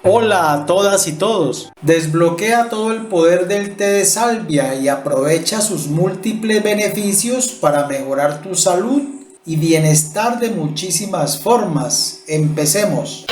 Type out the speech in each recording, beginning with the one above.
Hola a todas y todos. Desbloquea todo el poder del té de salvia y aprovecha sus múltiples beneficios para mejorar tu salud y bienestar de muchísimas formas. Empecemos.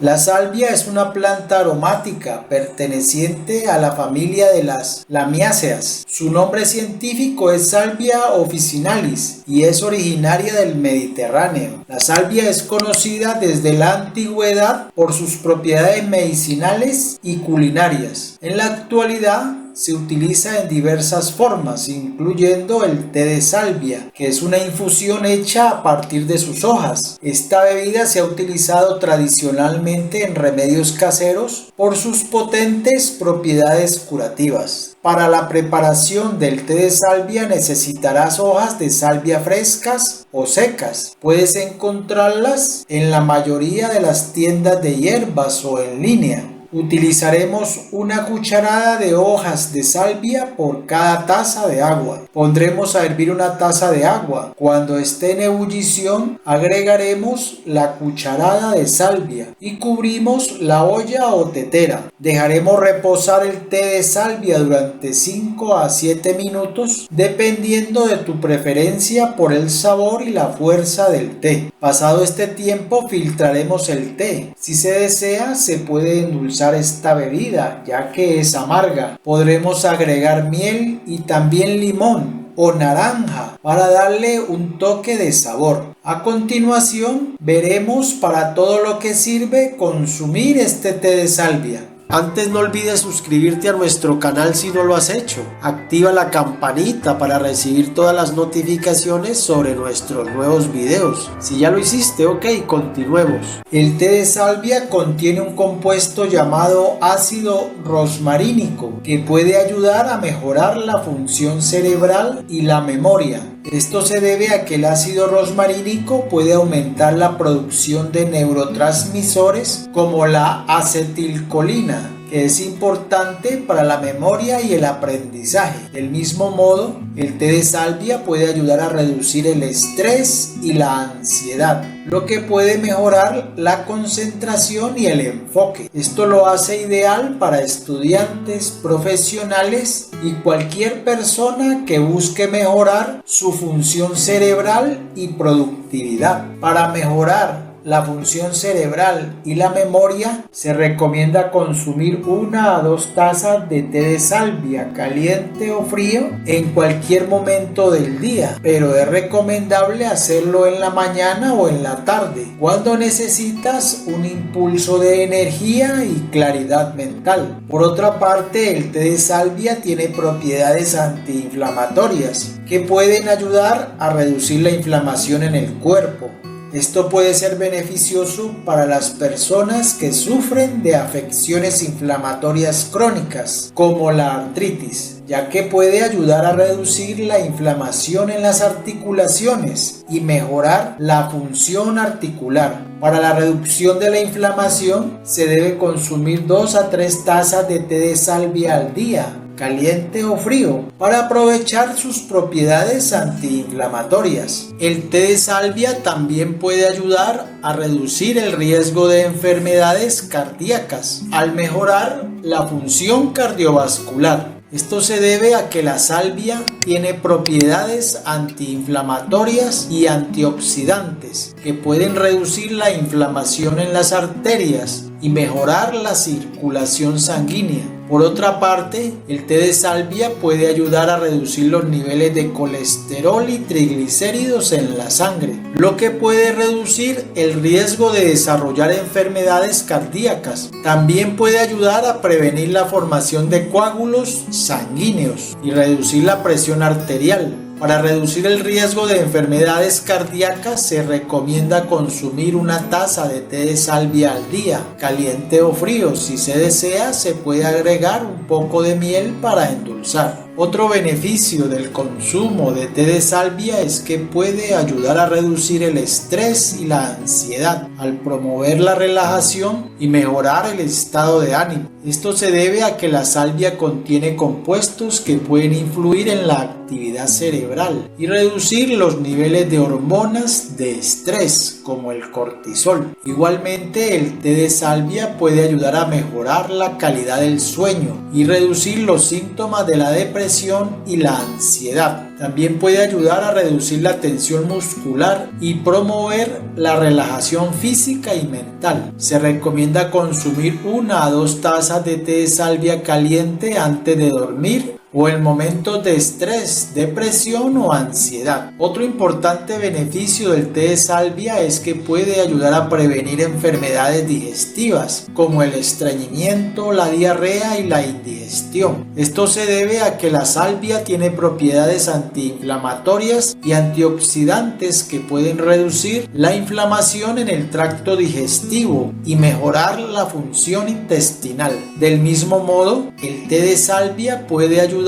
La salvia es una planta aromática perteneciente a la familia de las Lamiaceae. Su nombre científico es Salvia officinalis y es originaria del Mediterráneo. La salvia es conocida desde la antigüedad por sus propiedades medicinales y culinarias. En la actualidad se utiliza en diversas formas, incluyendo el té de salvia, que es una infusión hecha a partir de sus hojas. Esta bebida se ha utilizado tradicionalmente en remedios caseros por sus potentes propiedades curativas. Para la preparación del té de salvia necesitarás hojas de salvia frescas o secas. Puedes encontrarlas en la mayoría de las tiendas de hierbas o en línea. Utilizaremos una cucharada de hojas de salvia por cada taza de agua. Pondremos a hervir una taza de agua. Cuando esté en ebullición, agregaremos la cucharada de salvia y cubrimos la olla o tetera. Dejaremos reposar el té de salvia durante 5 a 7 minutos, dependiendo de tu preferencia por el sabor y la fuerza del té. Pasado este tiempo, filtraremos el té. Si se desea, se puede endulzar esta bebida, ya que es amarga. Podremos agregar miel y también limón o naranja para darle un toque de sabor. A continuación, veremos para todo lo que sirve consumir este té de salvia. Antes no olvides suscribirte a nuestro canal si no lo has hecho. Activa la campanita para recibir todas las notificaciones sobre nuestros nuevos videos. Si ya lo hiciste, ok, continuemos. El té de salvia contiene un compuesto llamado ácido rosmarínico que puede ayudar a mejorar la función cerebral y la memoria. Esto se debe a que el ácido rosmarínico puede aumentar la producción de neurotransmisores como la acetilcolina, que es importante para la memoria y el aprendizaje. Del mismo modo, el té de salvia puede ayudar a reducir el estrés y la ansiedad, lo que puede mejorar la concentración y el enfoque. Esto lo hace ideal para estudiantes, profesionales y cualquier persona que busque mejorar su función cerebral y productividad. Para mejorar la función cerebral y la memoria, se recomienda consumir 1 a 2 tazas de té de salvia, caliente o frío, en cualquier momento del día, pero es recomendable hacerlo en la mañana o en la tarde, cuando necesitas un impulso de energía y claridad mental. Por otra parte, el té de salvia tiene propiedades antiinflamatorias que pueden ayudar a reducir la inflamación en el cuerpo. Esto puede ser beneficioso para las personas que sufren de afecciones inflamatorias crónicas, como la artritis, ya que puede ayudar a reducir la inflamación en las articulaciones y mejorar la función articular. Para la reducción de la inflamación, se debe consumir 2 a 3 tazas de té de salvia al día, caliente o frío, para aprovechar sus propiedades antiinflamatorias. El té de salvia también puede ayudar a reducir el riesgo de enfermedades cardíacas al mejorar la función cardiovascular. Esto se debe a que la salvia tiene propiedades antiinflamatorias y antioxidantes que pueden reducir la inflamación en las arterias y mejorar la circulación sanguínea. Por otra parte, el té de salvia puede ayudar a reducir los niveles de colesterol y triglicéridos en la sangre, lo que puede reducir el riesgo de desarrollar enfermedades cardíacas. También puede ayudar a prevenir la formación de coágulos sanguíneos y reducir la presión arterial. Para reducir el riesgo de enfermedades cardíacas se recomienda consumir 1 taza de té de salvia al día, caliente o frío. Si se desea, se puede agregar un poco de miel para endulzar. Otro beneficio del consumo de té de salvia es que puede ayudar a reducir el estrés y la ansiedad al promover la relajación y mejorar el estado de ánimo. Esto se debe a que la salvia contiene compuestos que pueden influir en la actividad cerebral y reducir los niveles de hormonas de estrés como el cortisol. Igualmente, el té de salvia puede ayudar a mejorar la calidad del sueño y reducir los síntomas de la depresión y la ansiedad. También puede ayudar a reducir la tensión muscular y promover la relajación física y mental. Se recomienda consumir 1 a 2 tazas de té de salvia caliente antes de dormir o en momentos de estrés, depresión o ansiedad. Otro importante beneficio del té de salvia es que puede ayudar a prevenir enfermedades digestivas como el estreñimiento, la diarrea y la indigestión. Esto se debe a que la salvia tiene propiedades antiinflamatorias y antioxidantes que pueden reducir la inflamación en el tracto digestivo y mejorar la función intestinal. Del mismo modo, el té de salvia puede ayudar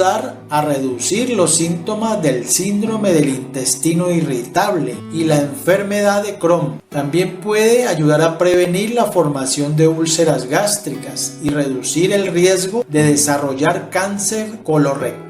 a reducir los síntomas del síndrome del intestino irritable y la enfermedad de Crohn. También puede ayudar a prevenir la formación de úlceras gástricas y reducir el riesgo de desarrollar cáncer colorectal.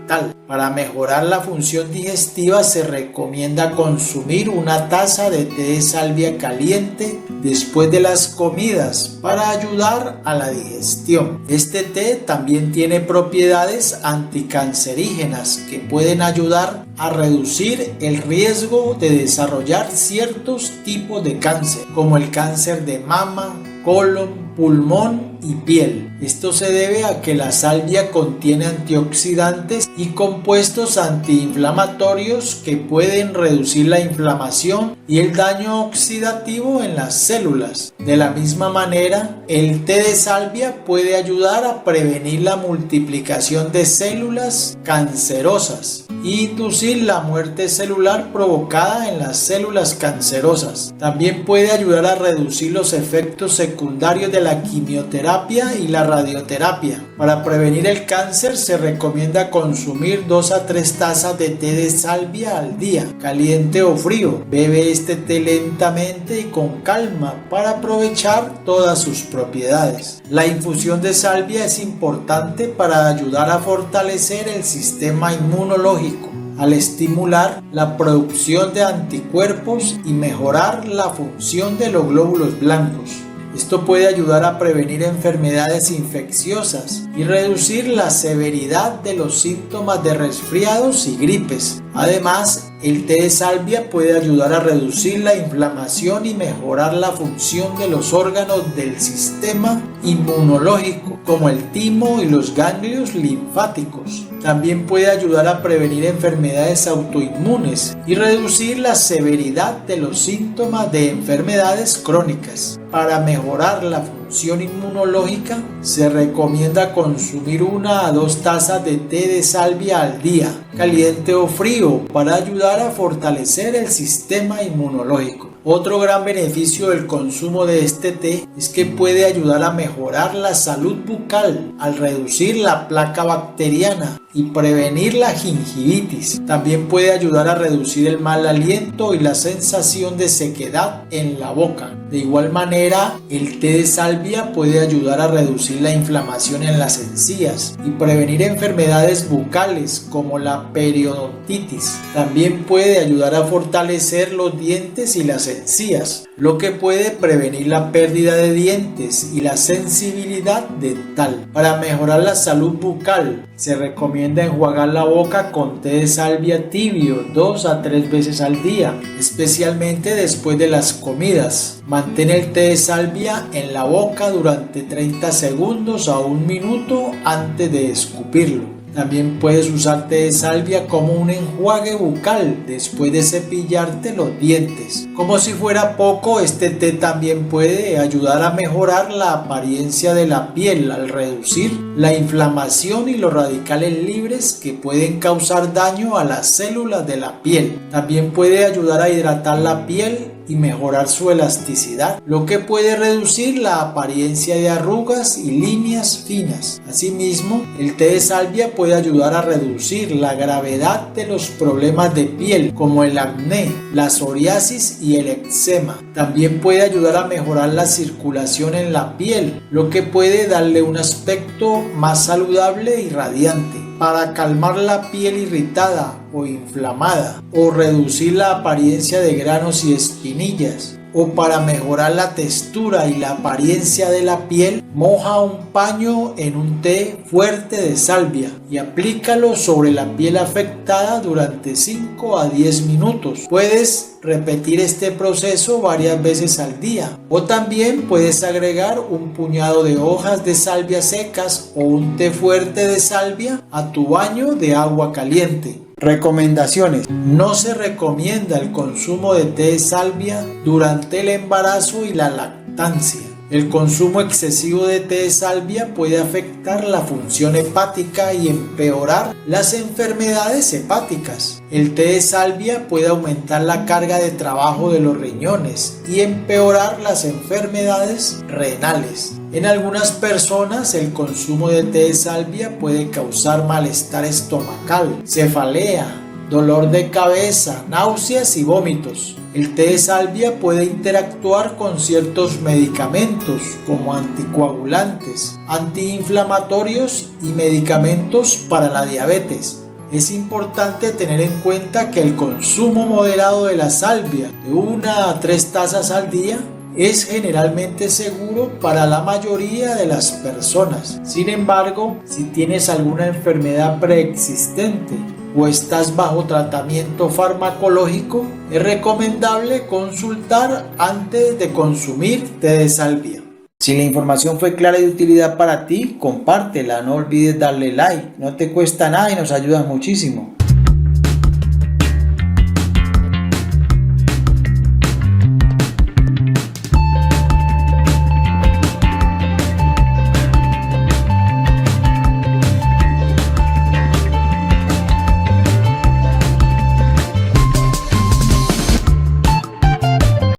Para mejorar la función digestiva se recomienda consumir 1 taza de té de salvia caliente después de las comidas para ayudar a la digestión. Este té también tiene propiedades anticancerígenas que pueden ayudar a reducir el riesgo de desarrollar ciertos tipos de cáncer, como el cáncer de mama, colon, pulmón y piel. Esto se debe a que la salvia contiene antioxidantes y compuestos antiinflamatorios que pueden reducir la inflamación y el daño oxidativo en las células. De la misma manera, el té de salvia puede ayudar a prevenir la multiplicación de células cancerosas e inducir la muerte celular provocada en las células cancerosas. También puede ayudar a reducir los efectos secundarios de la quimioterapia y la radioterapia. Para prevenir el cáncer se recomienda consumir 2 a 3 tazas de té de salvia al día, caliente o frío. Bebe este té lentamente y con calma para aprovechar todas sus propiedades. La infusión de salvia es importante para ayudar a fortalecer el sistema inmunológico al estimular la producción de anticuerpos y mejorar la función de los glóbulos blancos. Esto puede ayudar a prevenir enfermedades infecciosas y reducir la severidad de los síntomas de resfriados y gripes. Además, el té de salvia puede ayudar a reducir la inflamación y mejorar la función de los órganos del sistema inmunológico, como el timo y los ganglios linfáticos. También puede ayudar a prevenir enfermedades autoinmunes y reducir la severidad de los síntomas de enfermedades crónicas. Para mejorar la función inmunológica, se recomienda consumir 1 a 2 tazas de té de salvia al día, caliente o frío, para ayudar a fortalecer el sistema inmunológico. Otro gran beneficio del consumo de este té es que puede ayudar a mejorar la salud bucal al reducir la placa bacteriana y prevenir la gingivitis. También puede ayudar a reducir el mal aliento y la sensación de sequedad en la boca. De igual manera, el té de salvia puede ayudar a reducir la inflamación en las encías y prevenir enfermedades bucales como la periodontitis. También puede ayudar a fortalecer los dientes y las encías, lo que puede prevenir la pérdida de dientes y la sensibilidad dental. Para mejorar la salud bucal, se recomienda enjuagar la boca con té de salvia tibio 2 a 3 veces al día, especialmente después de las comidas. Mantén el té de salvia en la boca durante 30 segundos a 1 minuto antes de escupirlo. También puedes usar té de salvia como un enjuague bucal después de cepillarte los dientes. Como si fuera poco, este té también puede ayudar a mejorar la apariencia de la piel al reducir la inflamación y los radicales libres que pueden causar daño a las células de la piel. También puede ayudar a hidratar la piel y mejorar su elasticidad, lo que puede reducir la apariencia de arrugas y líneas finas. Asimismo, el té de salvia puede ayudar a reducir la gravedad de los problemas de piel como el acné, la psoriasis y el eczema. También puede ayudar a mejorar la circulación en la piel, lo que puede darle un aspecto más saludable y radiante. Para calmar la piel irritada o inflamada, o reducir la apariencia de granos y espinillas, o para mejorar la textura y la apariencia de la piel, moja un paño en un té fuerte de salvia y aplícalo sobre la piel afectada durante 5 a 10 minutos. Puedes repetir este proceso varias veces al día, o también puedes agregar un puñado de hojas de salvia secas o un té fuerte de salvia a tu baño de agua caliente. Recomendaciones: no se recomienda el consumo de té de salvia durante el embarazo y la lactancia. El consumo excesivo de té de salvia puede afectar la función hepática y empeorar las enfermedades hepáticas. El té de salvia puede aumentar la carga de trabajo de los riñones y empeorar las enfermedades renales. En algunas personas, el consumo de té de salvia puede causar malestar estomacal, cefalea, dolor de cabeza, náuseas y vómitos. El té de salvia puede interactuar con ciertos medicamentos como anticoagulantes, antiinflamatorios y medicamentos para la diabetes. Es importante tener en cuenta que el consumo moderado de la salvia, de 1 a 3 tazas al día, es generalmente seguro para la mayoría de las personas. Sin embargo, si tienes alguna enfermedad preexistente o estás bajo tratamiento farmacológico, es recomendable consultar antes de consumir té de salvia. Si la información fue clara y de utilidad para ti, compártela, no olvides darle like, no te cuesta nada y nos ayuda muchísimo.